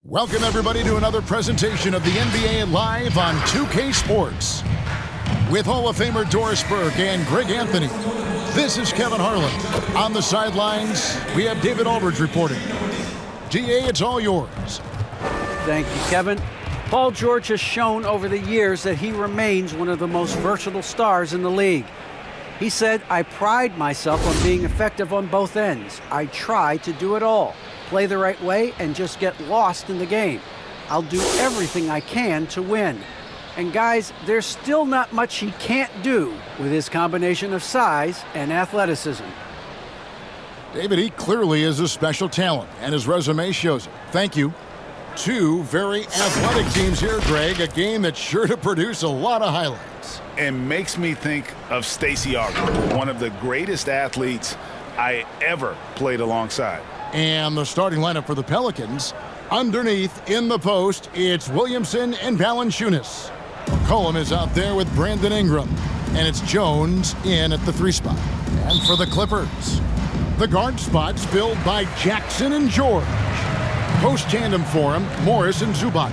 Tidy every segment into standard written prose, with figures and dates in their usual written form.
Welcome, everybody, to another presentation of the NBA Live on 2K Sports. With Hall of Famer Doris Burke and Greg Anthony, this is Kevin Harlan. On the sidelines, we have David Aldridge reporting. DA, it's all yours. Thank you, Kevin. Paul George has shown over the years that he remains one of the most versatile stars in the league. He said, "I pride myself on being effective on both ends. I try to do it all. Play the right way and just get lost in the game. I'll do everything I can to win." And guys, there's still not much he can't do with his combination of size and athleticism. David, he clearly is a special talent, and his resume shows it. Thank you. Two very athletic teams here, Greg. A game that's sure to produce a lot of highlights. And makes me think of Stacey Augmon, one of the greatest athletes I ever played alongside. And the starting lineup for the Pelicans. Underneath, in the post, it's Williamson and Valanciunas. McCollum is out there with Brandon Ingram. And it's Jones in at the 3 spot. And for the Clippers, the guard spot's filled by Jackson and George. Post tandem for him, Morris and Zubac.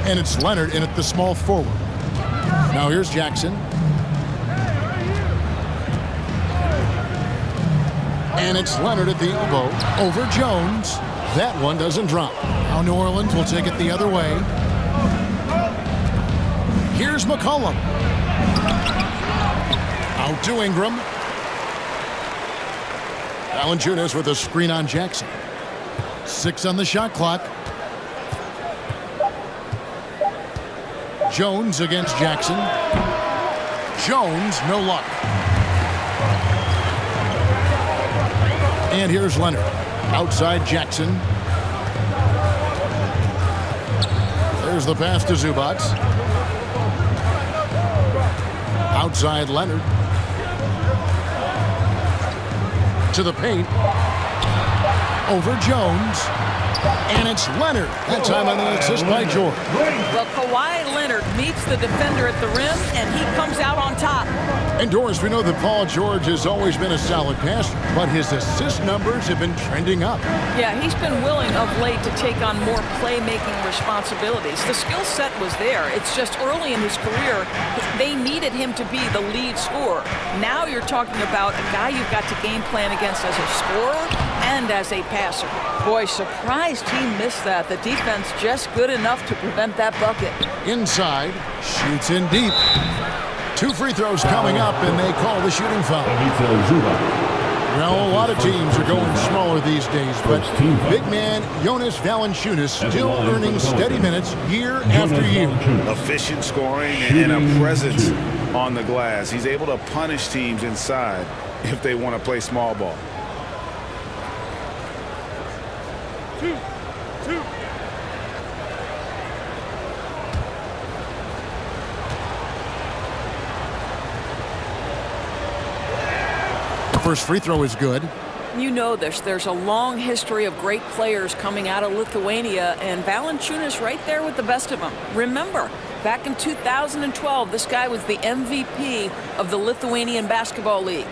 And it's Leonard in at the small forward. Now here's Jackson. And it's Leonard at the elbow over Jones. That one doesn't drop. Now New Orleans will take it the other way. Here's McCollum. Out to Ingram. Valanciunas with a screen on Jackson. 6 on the shot clock. Jones against Jackson. Jones, no luck. And here's Leonard. Outside Jackson. There's the pass to Zubac. Outside Leonard. To the paint. Over Jones. And it's Leonard. That time on the assist by George. Well, Kawhi Leonard meets the defender at the rim, and he comes out on top. And Doris, we know that Paul George has always been a solid passer, but his assist numbers have been trending up. Yeah, he's been willing of late to take on more playmaking responsibilities. The skill set was there. It's just early in his career, they needed him to be the lead scorer. Now you're talking about a guy you've got to game plan against as a scorer and as a passer. Boy, surprised he missed that. The defense just good enough to prevent that bucket. Inside, shoots in deep. 2 free throws coming up, and they call the shooting foul. Well, a lot of teams are going smaller these days, but big man Jonas Valanciunas still earning steady minutes year after year. Efficient scoring and a presence on the glass. He's able to punish teams inside if they want to play small ball. First free throw is good. You know this. There's a long history of great players coming out of Lithuania, and Valanciunas right there with the best of them. Remember, back in 2012, this guy was the MVP of the Lithuanian Basketball League.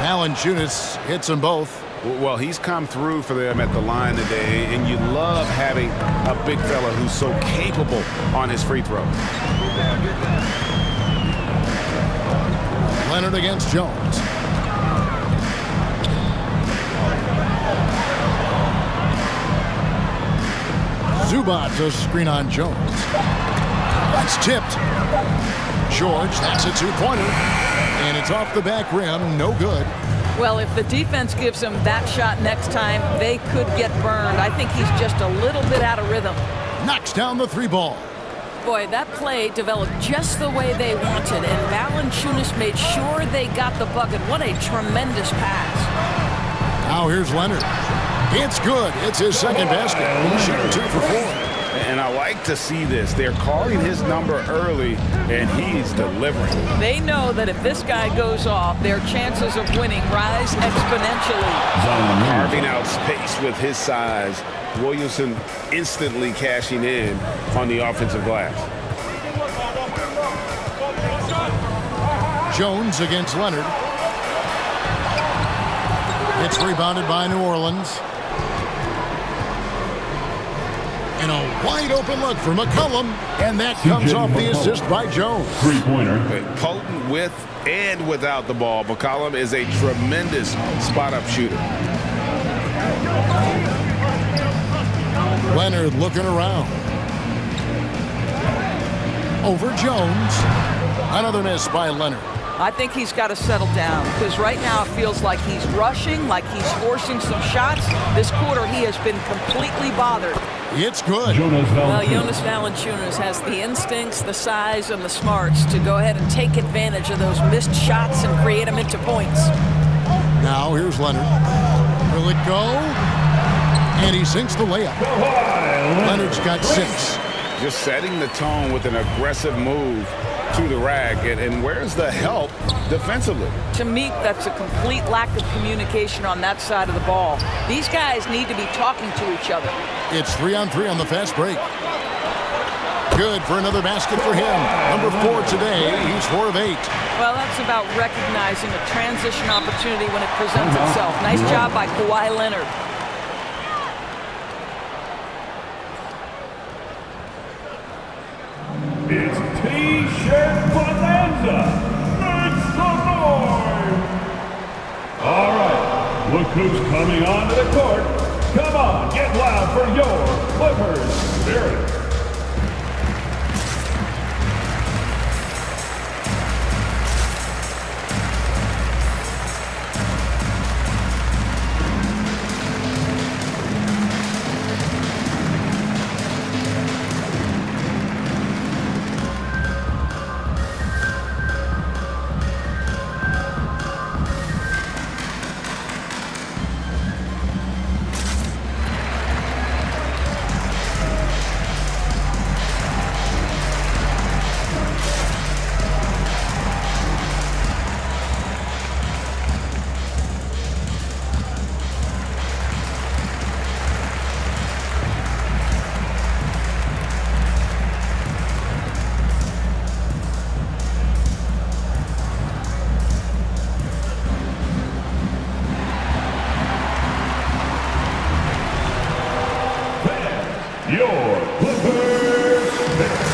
Valanciunas hits them both. Well, he's come through for them at the line today, and you love having a big fella who's so capable on his free throw. Leonard against Jones. Zubac, a screen on Jones. That's tipped. George, that's a 2-pointer. And it's off the back rim, no good. Well, if the defense gives him that shot next time, they could get burned. I think he's just a little bit out of rhythm. Knocks down the 3 ball. Boy, that play developed just the way they wanted, and Valanciunas made sure they got the bucket. What a tremendous pass. Now here's Leonard. It's good. It's his second basket. He's shooting 2 for 4. And I like to see this. They're calling his number early, and he's delivering. They know that if this guy goes off, their chances of winning rise exponentially. Carving out space with his size. Williamson instantly cashing in on the offensive glass. Jones against Leonard. It's rebounded by New Orleans. And a wide open look for McCollum. And that comes off the assist by Jones. Three-pointer. Potent with and without the ball. McCollum is a tremendous spot-up shooter. Leonard looking around. Over Jones. Another miss by Leonard. I think he's got to settle down because right now it feels like he's rushing, like he's forcing some shots. This quarter he has been completely bothered. It's good. Well, Jonas Valanciunas has the instincts, the size, and the smarts to go ahead and take advantage of those missed shots and create them into points. Now here's Leonard. Will it go? And he sinks the layup. Leonard's got 6. Just setting the tone with an aggressive move to the rack. And where's the help defensively? To me, that's a complete lack of communication on that side of the ball. These guys need to be talking to each other. It's 3-on-3 on the fast break. Good for another basket for him. Number 4 today. He's 4 of 8. Well, that's about recognizing a transition opportunity when it presents itself. Nice job by Kawhi Leonard. It's T-shirt bonanza. Make some noise. All right, look who's coming onto the court. Come on, get loud for your Clippers Spirit. Your Clippers Spirit.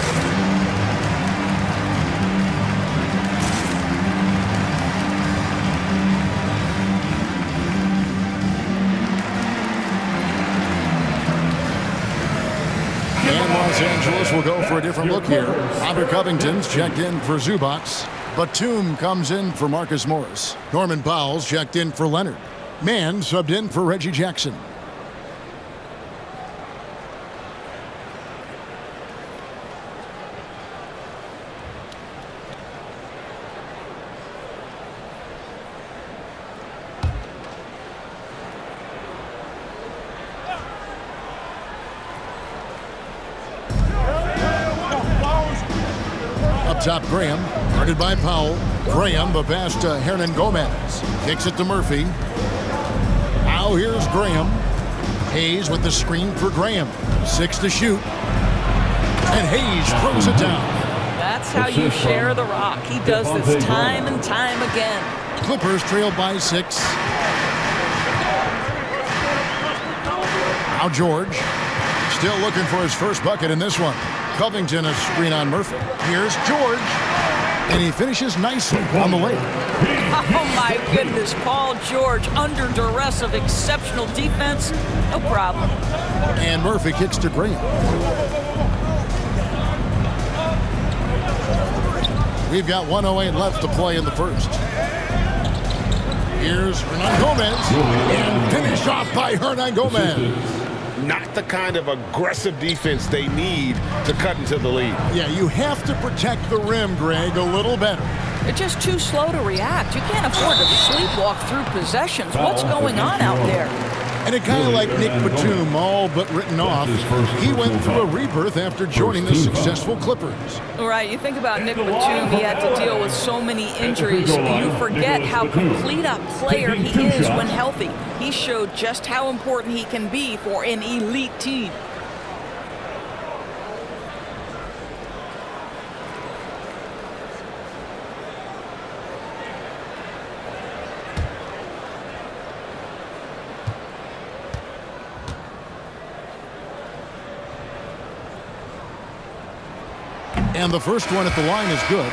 And Los Angeles will go for a different look here. Robert Covington's checked in for Zubats. Batum comes in for Marcus Morris. Norman Powell's checked in for Leonard. Mann subbed in for Reggie Jackson. Up top, Graham, guarded by Powell. Graham, the pass to Hernan Gomez. Kicks it to Murphy. Now here's Graham. Hayes with the screen for Graham. 6 to shoot. And Hayes throws it down. That's how you share the rock. He does this time and time again. Clippers trail by 6. Now George. Still looking for his first bucket in this one. Covington a screen on Murphy. Here's George. And he finishes nicely on the layup. Oh, my goodness. Paul George under duress of exceptional defense. No problem. And Murphy kicks to Graham. We've got 1:08 left to play in the first. Here's Hernan Gomez. And finished off by Hernan Gomez. Not the kind of aggressive defense they need to cut into the lead. Yeah, you have to protect the rim, Greg, a little better. They're just too slow to react. You can't afford to sleepwalk through possessions. What's going on out there? And a guy like Nick Batum, all but written off, he went through a rebirth after joining the successful Clippers. Right, you think about Nick Batum, he had to deal with so many injuries. You forget how complete a player he is when healthy. He showed just how important he can be for an elite team. And the first one at the line is good.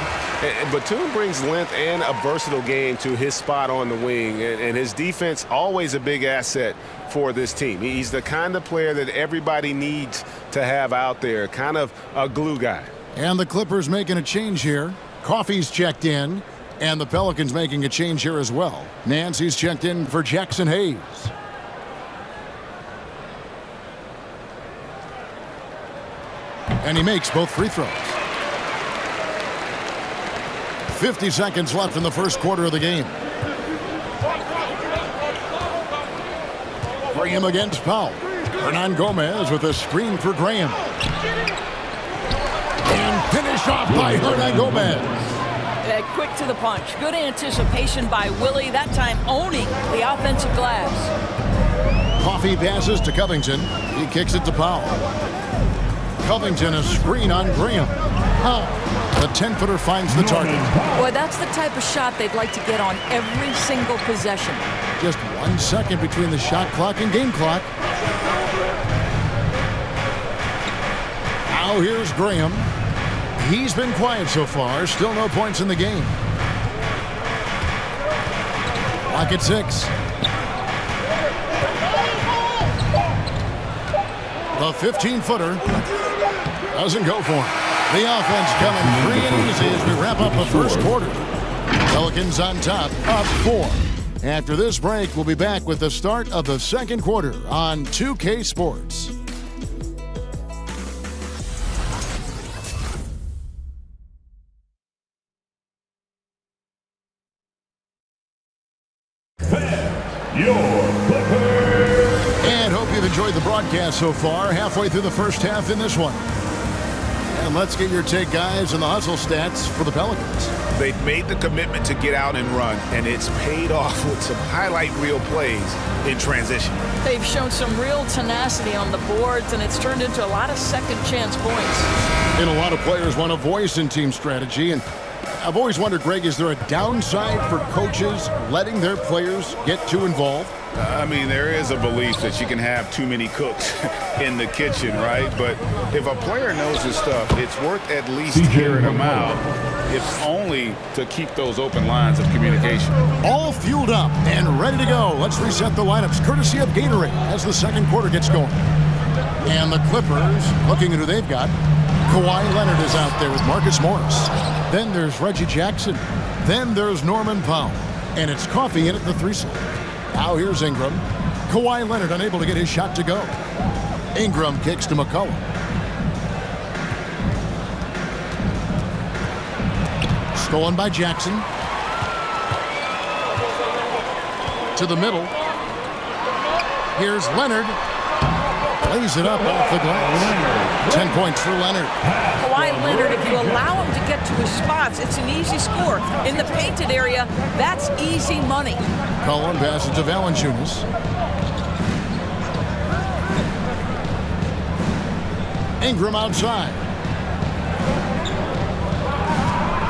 Batum brings length and a versatile game to his spot on the wing, and his defense always a big asset for this team. He's the kind of player that everybody needs to have out there, kind of a glue guy. And the Clippers making a change here. Coffey's checked in, and the Pelicans making a change here as well. Nancy's checked in for Jackson Hayes. And he makes both free throws. 50 seconds left in the first quarter of the game. Graham against Powell. Hernan Gomez with a screen for Graham. And finish off by Hernan Gomez. Quick to the punch. Good anticipation by Willie, that time owning the offensive glass. Coffey passes to Covington. He kicks it to Powell. Covington a screen on Graham. The 10-footer finds the target. Boy, that's the type of shot they'd like to get on every single possession. Just 1 second between the shot clock and game clock. Now here's Graham. He's been quiet so far. Still no points in the game. Clock at 6. The 15-footer doesn't go for him. The offense coming free and easy as we wrap up the first quarter. Pelicans on top, up 4. After this break, we'll be back with the start of the second quarter on 2K Sports. And hope you've enjoyed the broadcast so far. Halfway through the first half in this one. And let's get your take, guys, on the hustle stats for the Pelicans. They've made the commitment to get out and run, and it's paid off with some highlight reel plays in transition. They've shown some real tenacity on the boards, and it's turned into a lot of second chance points. And a lot of players want a voice in team strategy. And I've always wondered, Greg, is there a downside for coaches letting their players get too involved? I mean, there is a belief that you can have too many cooks in the kitchen, right? But if a player knows his stuff, it's worth at least hearing them out, if only to keep those open lines of communication. All fueled up and ready to go. Let's reset the lineups, courtesy of Gatorade, as the second quarter gets going. And the Clippers, looking at who they've got. Kawhi Leonard is out there with Marcus Morris. Then there's Reggie Jackson. Then there's Norman Powell. And it's Coffey in at the 3 slot. Now here's Ingram. Kawhi Leonard unable to get his shot to go. Ingram kicks to McCollum. Stolen by Jackson. To the middle. Here's Leonard. Lays it up off the glass. 10 points for Leonard. Kawhi Leonard, if you allow him to get to his spots, it's an easy score. In the painted area, that's easy money. Cullen passes to Valanciunas. Ingram outside.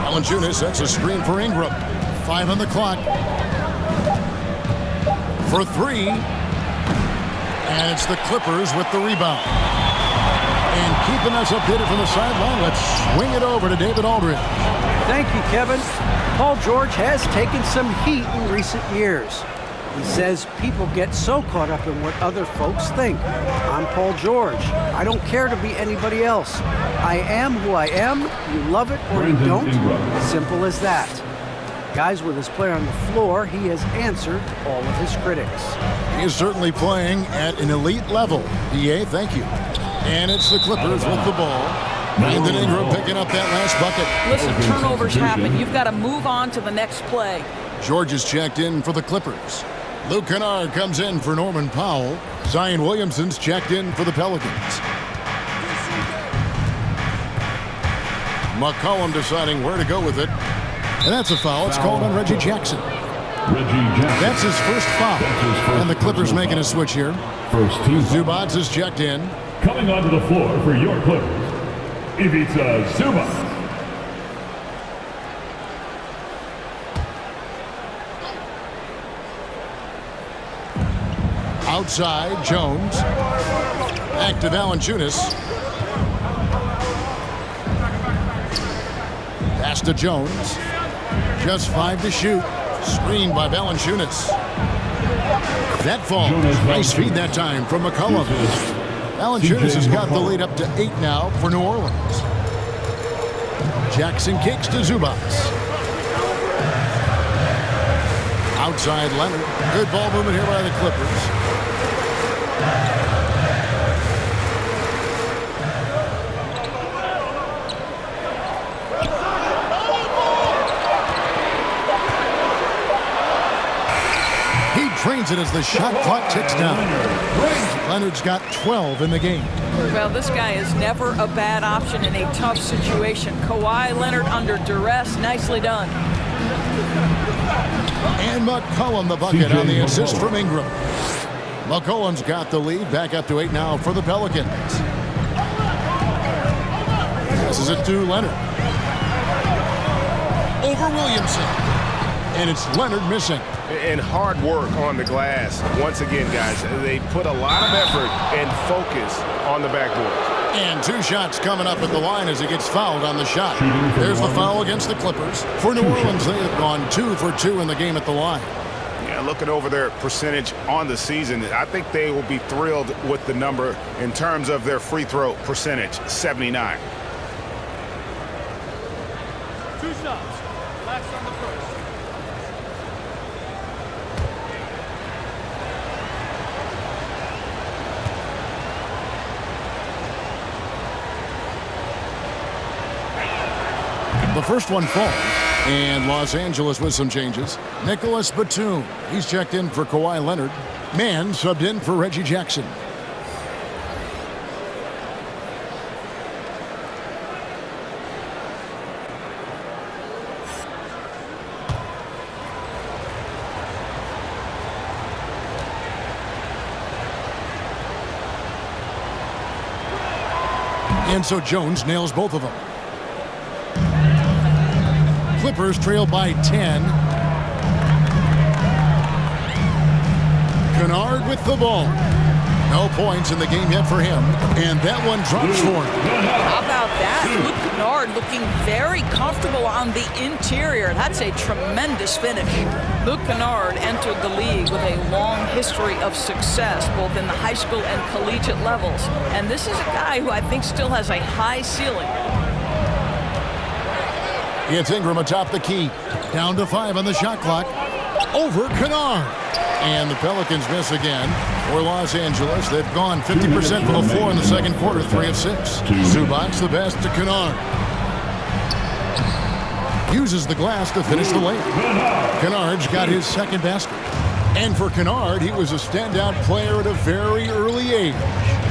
Valanciunas sets a screen for Ingram. 5 on the clock. For 3. And it's the Clippers with the rebound. And keeping us updated from the sideline, let's swing it over to David Aldridge. Thank you, Kevin. Paul George has taken some heat in recent years. He says people get so caught up in what other folks think. I'm Paul George. I don't care to be anybody else. I am who I am. You love it or you don't. Simple as that. Guys, with his play on the floor, he has answered all of his critics. He is certainly playing at an elite level. EA, thank you. And it's the Clippers with the ball. Brandon Ingram picking up that last bucket. Listen, turnovers happen. You've got to move on to the next play. George is checked in for the Clippers. Luke Kennard comes in for Norman Powell. Zion Williamson's checked in for the Pelicans. McCollum deciding where to go with it. And that's a foul. It's called on Reggie Jackson. That's his first foul. And the Clippers making a switch here. Zubats is checked in. Coming onto the floor for your Clippers, Ivica Zubac. Outside, Jones. Back to Valanciunas. Pass to Jones. Just 5 to shoot. Screened by Valanciunas. That falls. Nice feed that time from McCollum. Valanciunas has got the lead up to 8 now for New Orleans. Jackson kicks to Zubac. Outside Leonard. Good ball movement here by the Clippers. He drains it as the shot clock ticks down. Leonard's got 12 in the game. Well, this guy is never a bad option in a tough situation. Kawhi Leonard under duress. Nicely done. And McCollum the bucket on the assist from Ingram. McCollum's got the lead. Back up to 8 now for the Pelicans. Passes it to Leonard. Over Williamson. And it's Leonard missing. And hard work on the glass. Once again, guys, they put a lot of effort and focus on the backboard. And 2 shots coming up at the line as he gets fouled on the shot. There's the foul against the Clippers. For New Orleans, they have gone 2 for 2 in the game at the line. Yeah, looking over their percentage on the season, I think they will be thrilled with the number in terms of their free throw percentage, 79. 2 shots. Last on the first. The first one falls, and Los Angeles with some changes. Nicholas Batum, he's checked in for Kawhi Leonard. Mann subbed in for Reggie Jackson. And so Jones nails both of them. Clippers trail by 10. Kennard with the ball. No points in the game yet for him. And that one drops for him. How about that? Luke Kennard looking very comfortable on the interior. That's a tremendous finish. Luke Kennard entered the league with a long history of success, both in the high school and collegiate levels. And this is a guy who I think still has a high ceiling. It's Ingram atop the key. Down to 5 on the shot clock. Over Kennard. And the Pelicans miss again. For Los Angeles, they've gone 50% from the floor in the second quarter, 3 of 6. Zubac the best to Kennard. Uses the glass to finish the layup. Kennard's got his second basket. And for Kennard, he was a standout player at a very early age.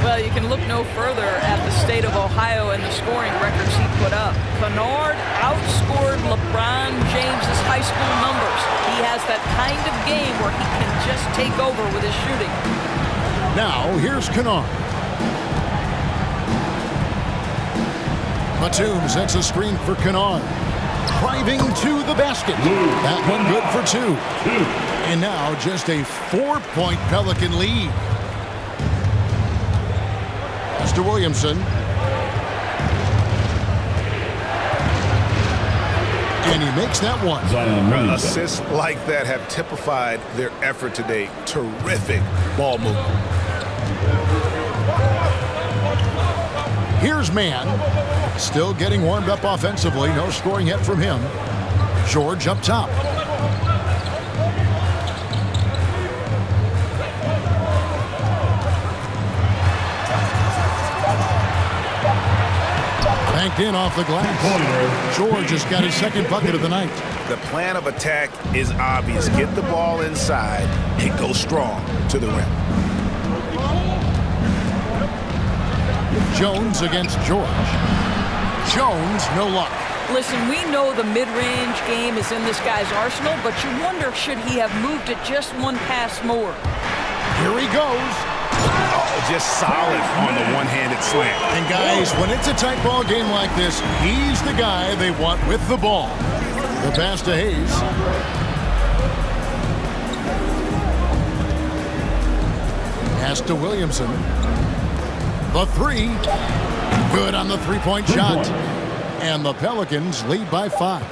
Well, you can look no further at the state of Ohio and the scoring records he put up. Kennard outscored LeBron James's high school numbers. He has that kind of game where he can just take over with his shooting. Now, here's Kennard. Batum sets a screen for Kennard. Driving to the basket. That one good for 2. And now just a 4-point Pelican lead. To Williamson. And he makes that one. Assists like that have typified their effort today. Terrific ball movement. Here's Mann. Still getting warmed up offensively. No scoring yet from him. George up top. Banked in off the glass. George has got his second bucket of the night. The plan of attack is obvious. Get the ball inside and go strong to the rim. Jones against George. Jones, no luck. Listen, we know the mid-range game is in this guy's arsenal, but you wonder, should he have moved it just one pass more? Here he goes. Oh, just solid on the one-handed slam. And guys, when it's a tight ball game like this, he's the guy they want with the ball. The pass to Hayes. Pass to Williamson. The 3. Good on the 3-point shot. And the Pelicans lead by 5.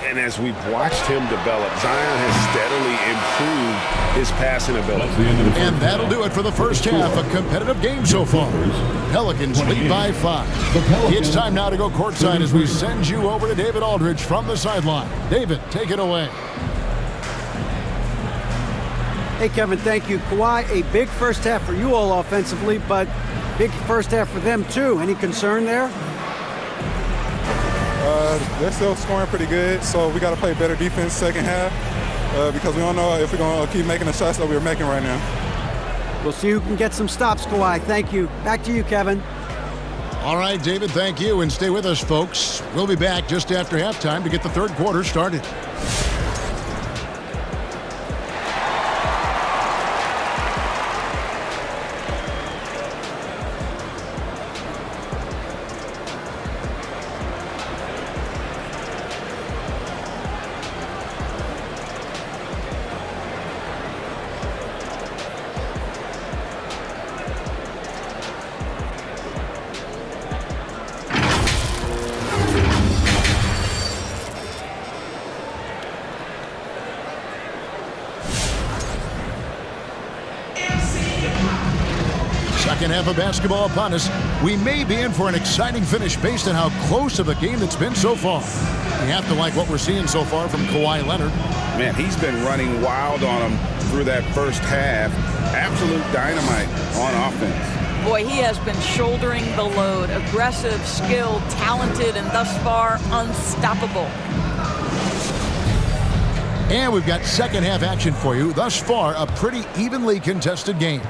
And as we've watched him develop, Zion has steadily improved his passing ability. And that'll do it for the first half. A competitive game so far. Pelicans lead by 5. It's time now to go courtside as we send you over to David Aldridge from the sideline. David, take it away. Hey, Kevin, thank you. Kawhi, a big first half for you all offensively, but big first half for them too. Any concern there? They're still scoring pretty good, so we got to play better defense second half because we don't know if we're going to keep making the shots that we're making right now. We'll see who can get some stops, Kawhi. Thank you. Back to you, Kevin. All right, David, thank you, and stay with us, folks. We'll be back just after halftime to get the third quarter started. Second half of basketball upon us. We may be in for an exciting finish based on how close of a game it's been so far. We have to like what we're seeing so far from Kawhi Leonard. Man, he's been running wild on him through that first half. Absolute dynamite on offense. Boy, he has been shouldering the load. Aggressive, skilled, talented, and thus far unstoppable. And we've got second half action for you. Thus far, a pretty evenly contested game.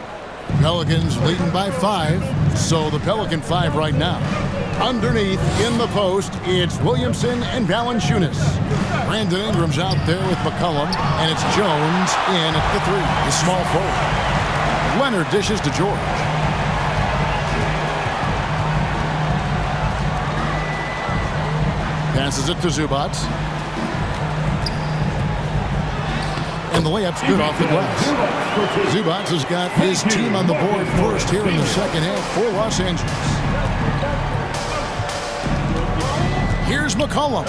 Pelicans leading by 5, so the Pelican 5 right now. Underneath, in the post, it's Williamson and Valanciunas. Brandon Ingram's out there with McCollum, and it's Jones in at the 3, the small forward. Leonard dishes to George. Passes it to Zubac. And the layup's good off the glass. Zubac has got his team on the board first here in the second half for Los Angeles. Here's McCollum.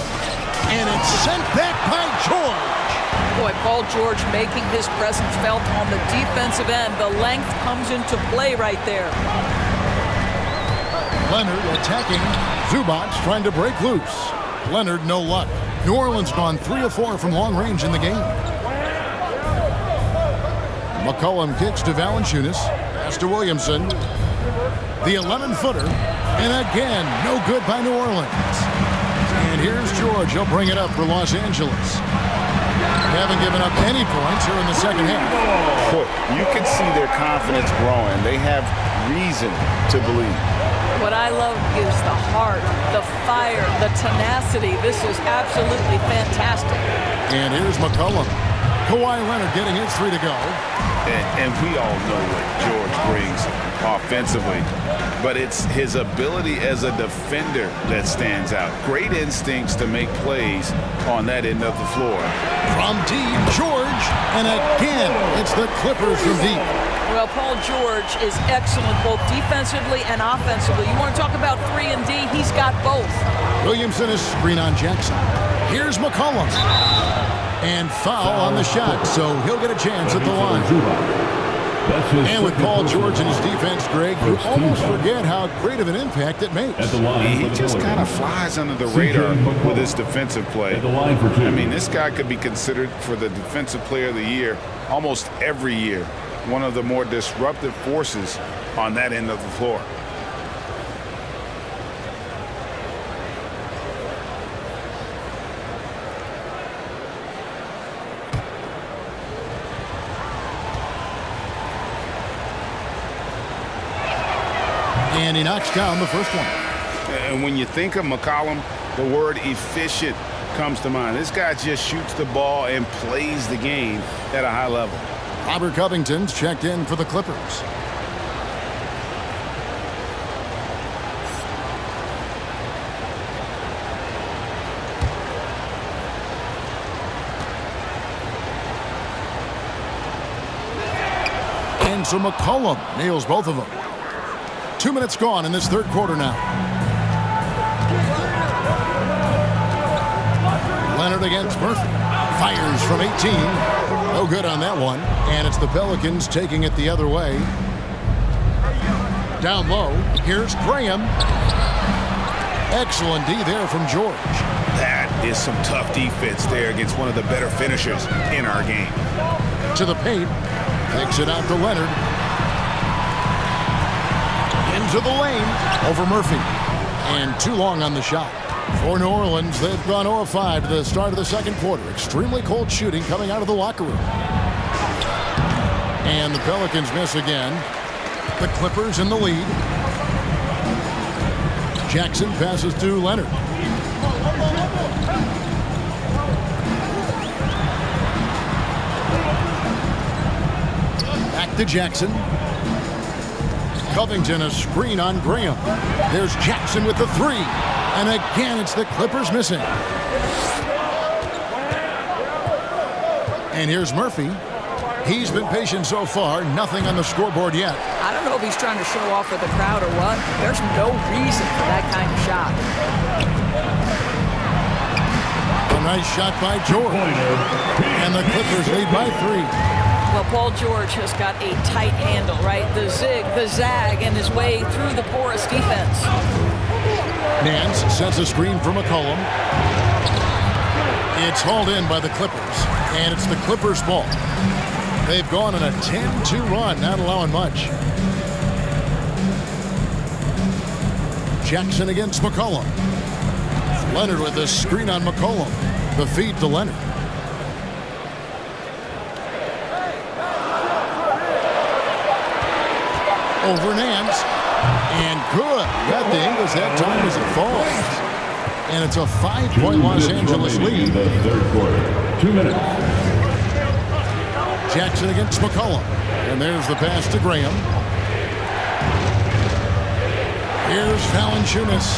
And it's sent back by George. Boy, Paul George making his presence felt on the defensive end. The length comes into play right there. Leonard attacking. Zubac trying to break loose. Leonard, no luck. New Orleans gone 3 of 4 from long range in the game. McCollum kicks to Valanciunas. Pass to Williamson. The 11-footer. And again, no good by New Orleans. And here's George. He'll bring it up for Los Angeles. Haven't given up any points here in the second half. Boy, you can see their confidence growing. They have reason to believe. What I love is the heart, the fire, the tenacity. This is absolutely fantastic. And here's McCollum. Kawhi Leonard getting his 3 to go. And we all know what George brings offensively, but it's his ability as a defender that stands out. Great instincts to make plays on that end of the floor. From deep, George, and again, it's the Clippers from deep. Well, Paul George is excellent both defensively and offensively. You want to talk about 3 and D, he's got both. Williamson is screen on Jackson. Here's McCollum. And foul on the shot, so he'll get a chance at the line. And with Paul George and his defense, Greg, you almost forget how great of an impact it makes. He just kind of flies under the radar with his defensive play. I mean, this guy could be considered for the Defensive Player of the Year almost every year. One of the more disruptive forces on that end of the floor. And he knocks down the first one. And when you think of McCollum, the word efficient comes to mind. This guy just shoots the ball and plays the game at a high level. Robert Covington's checked in for the Clippers. And so McCollum nails both of them. 2 minutes gone in this third quarter now. against Murphy. Fires from 18. No good on that one. And it's the Pelicans taking it the other way. Down low, here's Graham. Excellent D there from George. That is some tough defense there against one of the better finishers in our game. To the paint. Takes it out to Leonard. Into the lane. Over Murphy. And too long on the shot. For New Orleans, they've gone 0-5 to the start of the second quarter. Extremely cold shooting coming out of the locker room. And the Pelicans miss again. The Clippers in the lead. Jackson passes to Leonard. Back to Jackson. Covington, a screen on Graham. There's Jackson with the three. And again, it's the Clippers missing. And here's Murphy. He's been patient so far. Nothing on the scoreboard yet. I don't know if he's trying to show off for the crowd or what. There's no reason for that kind of shot. A nice shot by George. And the Clippers lead by 3. Well, Paul George has got a tight handle, right? The zig, the zag, and his way through the porous defense. Nance sends a screen for McCollum. It's hauled in by the Clippers, and it's the Clippers' ball. They've gone on a 10-2 run, not allowing much. Jackson against McCollum. Leonard with the screen on McCollum. The feed to Leonard. Over Nance. And good. Got the Ingles that time as it falls. And it's a 5-point Los Angeles lead. In the third quarter. 2 minutes. Jackson against McCollum. And there's the pass to Graham. Here's Valanciunas.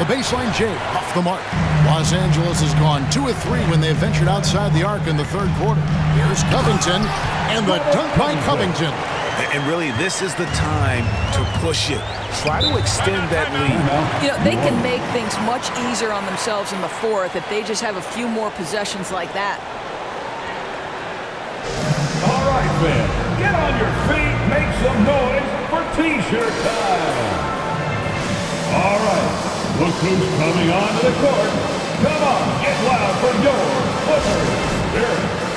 The baseline J off the mark. Los Angeles has gone 2 of 3 when they ventured outside the arc in the third quarter. Here's Covington. And the dunk by Covington. And really, this is the time to push it. Try to extend that lead. You know, they can make things much easier on themselves in the fourth if they just have a few more possessions like that. All right, fans, get on your feet, make some noise for T-shirt time. All right, look who's coming onto the court. Come on, get loud for your Clippers Spirit.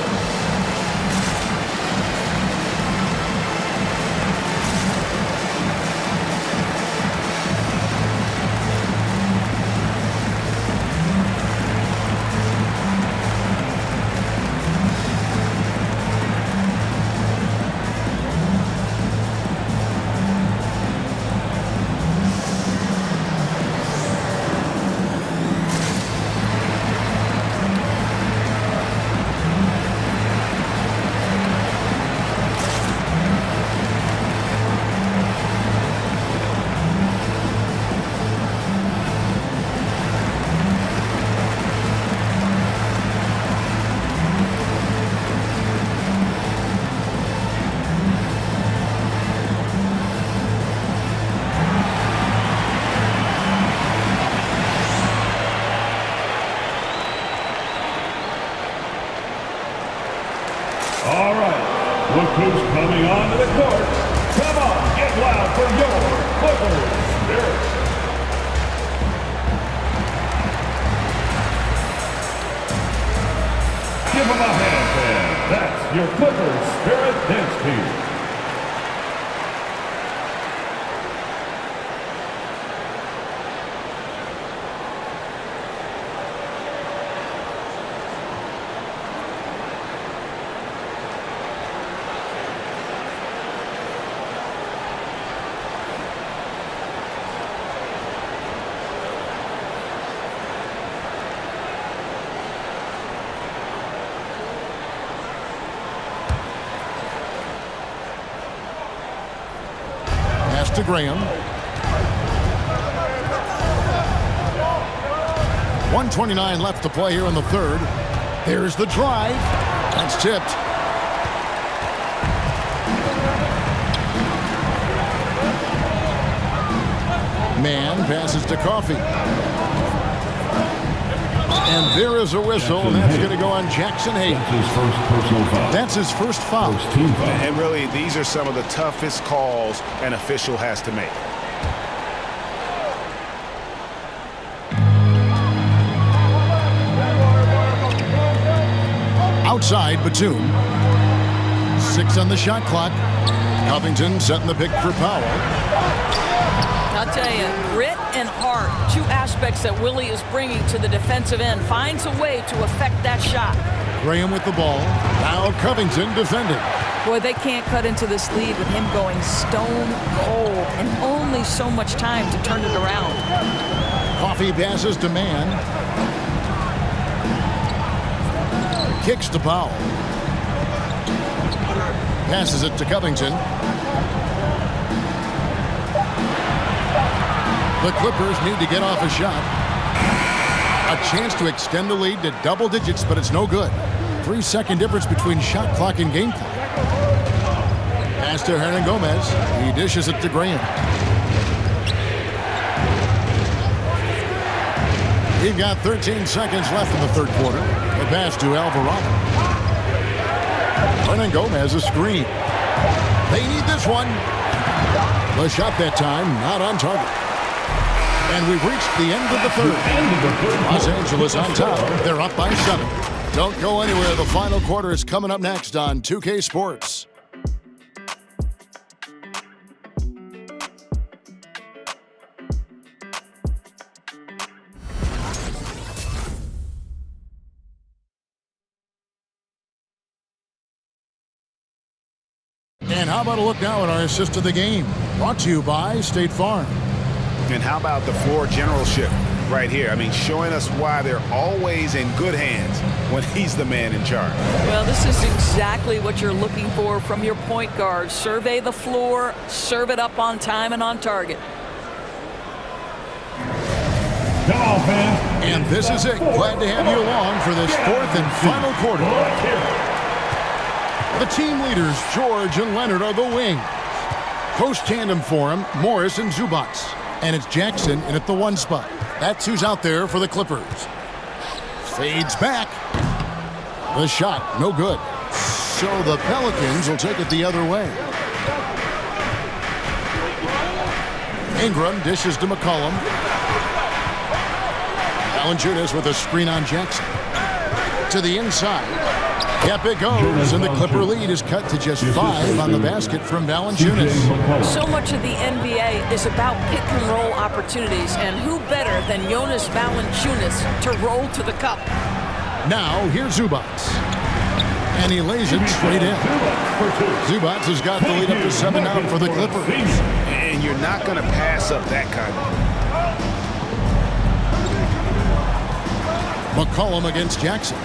All right, look who's coming onto the court. Come on, get loud for your Clippers Spirit. Give them a hand, fans. That's your Clippers Spirit dance team. To Graham. 1:29 left to play here in the third. There's the drive. That's tipped. Mann passes to Coffee. And there is a whistle, and that's going to go on Jackson Hayes. That's his first personal foul. That's his first foul. First team foul. And really, these are some of the toughest calls an official has to make. Outside, Batum. 6 on the shot clock. Covington setting the pick for Powell. I'll tell you, grit and heart, 2 aspects that Willie is bringing to the defensive end. Finds a way to affect that shot. Graham with the ball. Now Covington defending. Boy, they can't cut into this lead with him going stone cold and only so much time to turn it around. Coffee passes to Mann. Kicks to Powell. Passes it to Covington. The Clippers need to get off a shot. A chance to extend the lead to double digits, but it's no good. 3-second difference between shot clock and game clock. Pass to Hernan Gomez. He dishes it to Graham. We've got 13 seconds left in the third quarter. The pass to Alvarado. Hernan Gomez a screen. They need this one. The shot that time not on target. And we've reached the end of the third. Los Angeles on top. They're up by 7. Don't go anywhere. The final quarter is coming up next on 2K Sports. And how about a look now at our assist of the game? Brought to you by State Farm. And how about the floor generalship right here? I mean, showing us why they're always in good hands when he's the man in charge. Well, this is exactly what you're looking for from your point guard. Survey the floor, serve it up on time and on target. Come on, fans. And this is it. Glad to have you along for this fourth and final quarter. The team leaders, George and Leonard, are the wings. Post tandem for him, Morris and Zubats. And it's Jackson in at the 1 spot. That's who's out there for the Clippers. Fades back. The shot, no good. So the Pelicans will take it the other way. Ingram dishes to McCollum. Valanciunas with a screen on Jackson. To the inside. Yep, it goes, and the Clipper lead is cut to just 5 on the basket from Valanciunas. So much of the NBA is about pick-and-roll opportunities, and who better than Jonas Valanciunas to roll to the cup? Now, here's Zubats. And he lays it straight in. Zubats has got the lead up to 7 now for the Clippers. And you're not going to pass up that kind of. McCollum against Jackson.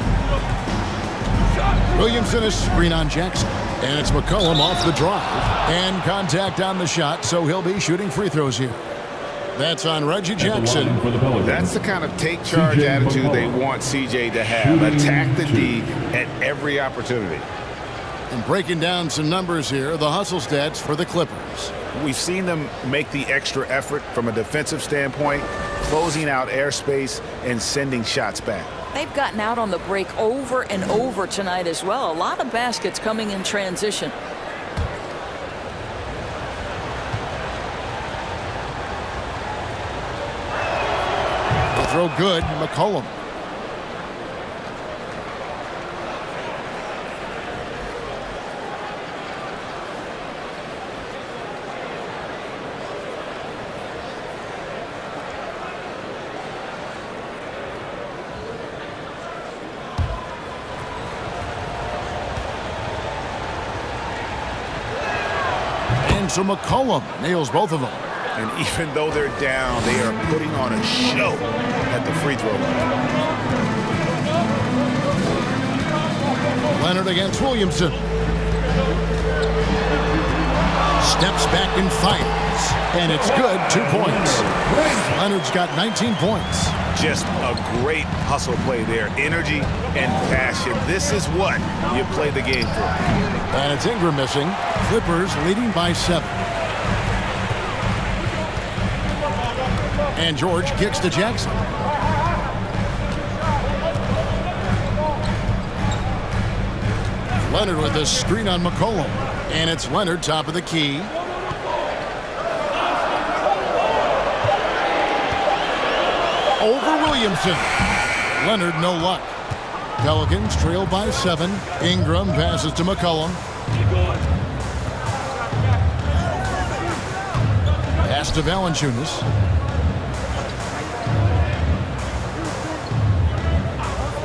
Williamson is screen on Jackson. And it's McCollum off the drive. And contact on the shot, so he'll be shooting free throws here. That's on Reggie Jackson. That's the kind of take charge attitude they want CJ to have. Attack the D at every opportunity. And breaking down some numbers here, the hustle stats for the Clippers. We've seen them make the extra effort from a defensive standpoint, closing out airspace and sending shots back. They've gotten out on the break over and over tonight as well. A lot of baskets coming in transition. The throw good, McCollum. So McCollum nails both of them. And even though they're down, they are putting on a show at the free throw line. Leonard against Williamson. Steps back and fires. And it's good, 2 points. Leonard's got 19 points. Just a great hustle play there. Energy and passion. This is what you play the game for. And it's Ingram missing. Clippers leading by 7. And George kicks to Jackson. Leonard with a screen on McCollum. And it's Leonard top of the key. Over Williamson. Leonard no luck. Pelicans trail by 7. Ingram passes to McCollum. Pass to Valanciunas.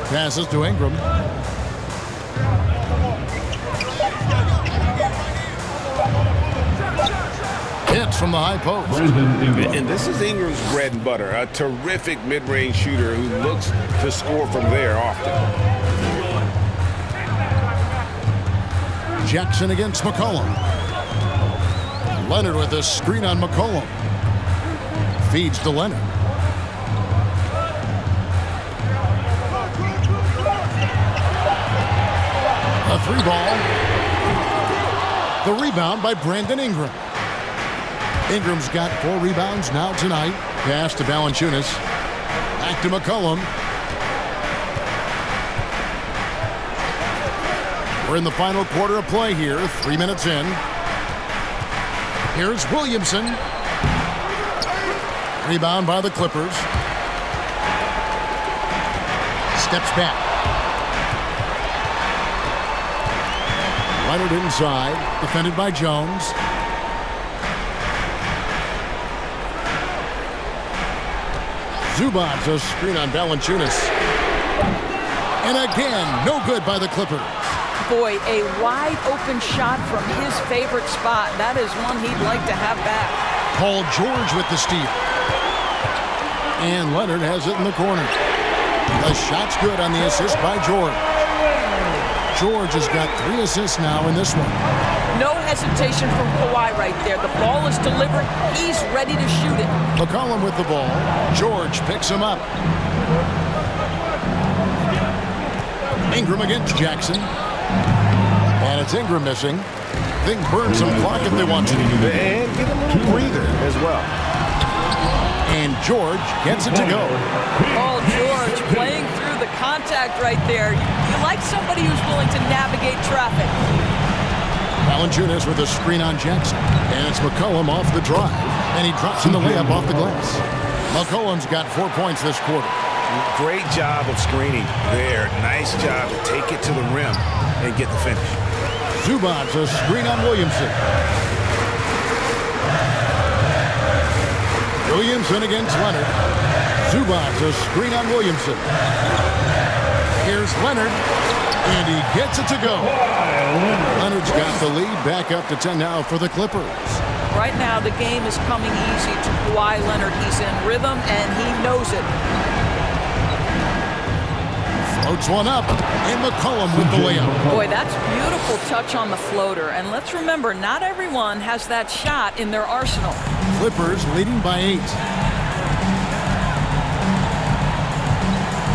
Passes to Ingram. Hits from the high post. And this is Ingram's bread and butter. A terrific mid-range shooter who looks to score from there often. Jackson against McCollum. Leonard with a screen on McCollum. Feeds to Leonard. A 3-ball. The rebound by Brandon Ingram. Ingram's got 4 rebounds now tonight. Pass to Valanciunas. Back to McCollum. We're in the final quarter of play here. 3 minutes in. Here's Williamson. Rebound by the Clippers. Steps back. Leonard inside. Defended by Jones. Zubac's a screen on Valanciunas. And again, no good by the Clippers. Boy, a wide open shot from his favorite spot. That is one he'd like to have back. Paul George with the steal. And Leonard has it in the corner. The shot's good on the assist by George. George has got 3 assists now in this one. No hesitation from Kawhi right there. The ball is delivered. He's ready to shoot it. McCollum with the ball. George picks him up. Ingram against Jackson. And it's Ingram missing. They can burn some clock if they want to. And get a little breather as well. And George gets it to go. Oh, George playing through the contact right there. You like somebody who's willing to navigate traffic. Valanciunas with a screen on Jackson. And it's McCollum off the drive. And he drops in the layup off the glass. McCollum's got 4 points this quarter. Great job of screening there. Nice job to take it to the rim and get the finish. Zubac's a screen on Williamson. Williamson against Leonard. Zubac's a screen on Williamson. Here's Leonard. And he gets it to go. Leonard's got the lead back up to 10 now for the Clippers. Right now, the game is coming easy to Kawhi Leonard. He's in rhythm, and he knows it. Floats one up, and McCollum with the layup. Boy, that's beautiful touch on the floater. And let's remember, not everyone has that shot in their arsenal. Clippers leading by 8.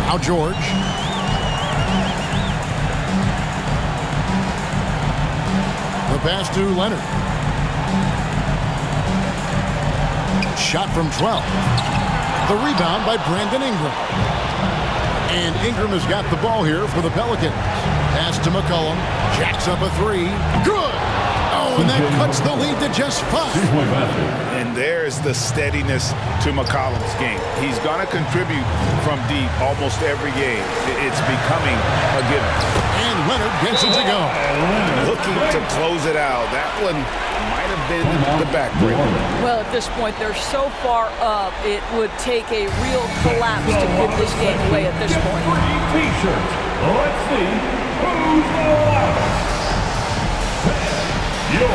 Now George. The pass to Leonard. Shot from 12. The rebound by Brandon Ingram. And Ingram has got the ball here for the Pelicans. Pass to McCollum. Jacks up a 3. Good! Oh, and that cuts the lead to just 5. And there's the steadiness to McCollum's game. He's going to contribute from deep almost every game. It's becoming a given. And Leonard gets it to go. Looking to close it out. That one might have been the backbreaker. Well, at this point, they're so far up, it would take a real collapse to give this game away at this point. T-shirts. Let's see who's the last. Your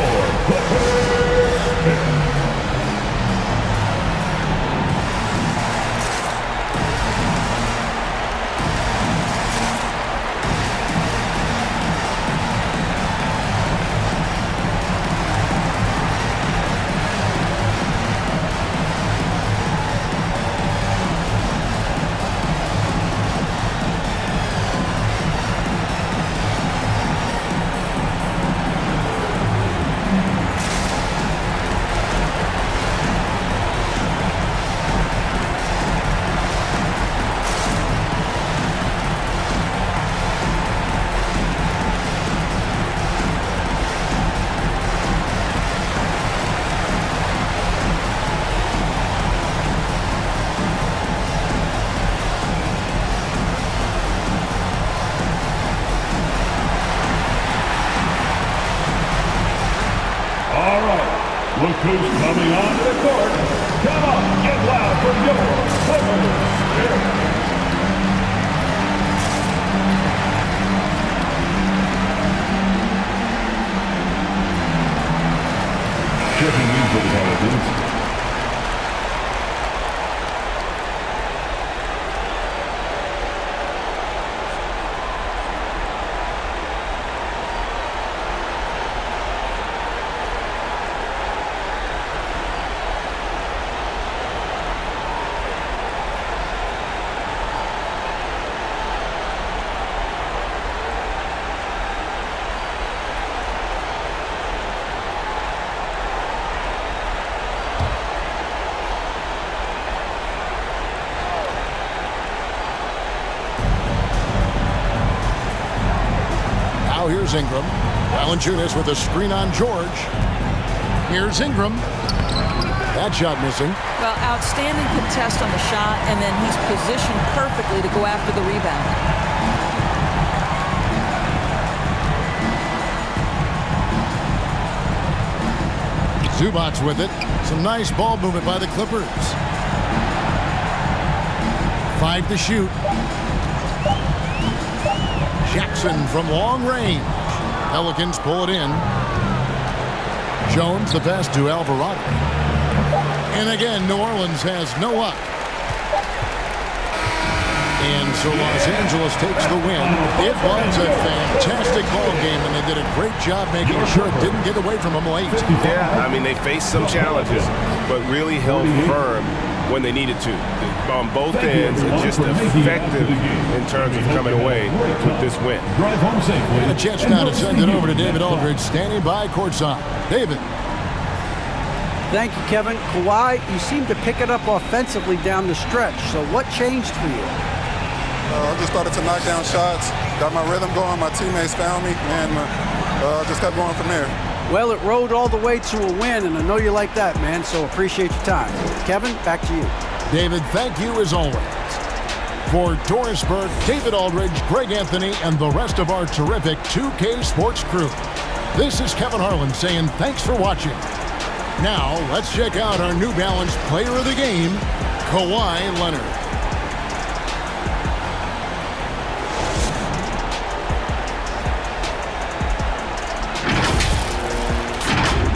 Clippers. Look who's coming onto the court. Come on, get loud for your Pelicans. Checking in for the Pelicans. Here's Ingram. Valanciunas with a screen on George. Here's Ingram. That shot missing. Well, outstanding contest on the shot, and then he's positioned perfectly to go after the rebound. Zubac's with it. Some nice ball movement by the Clippers. 5 to shoot. Jackson from long range. Pelicans pull it in. Jones the pass to Alvarado. And again, New Orleans has no up. And so Los Angeles takes the win. It was a fantastic ball game, and they did a great job making sure it didn't get away from them late. Yeah, I mean, they faced some challenges, but really held firm when they needed to. On both ends, and just effective in terms of coming away with this win. Drive home safely. And a chance now to send it over to David Aldridge, standing by courtside. David. Thank you, Kevin. Kawhi, you seem to pick it up offensively down the stretch. So what changed for you? I just started to knock down shots, got my rhythm going, my teammates found me, and just kept going from there. Well, it rode all the way to a win, and I know you like that, man, so appreciate your time. Kevin, back to you. David, thank you as always. For Doris Burke, David Aldridge, Greg Anthony, and the rest of our terrific 2K Sports crew, this is Kevin Harlan saying thanks for watching. Now, let's check out our New Balance Player of the Game, Kawhi Leonard.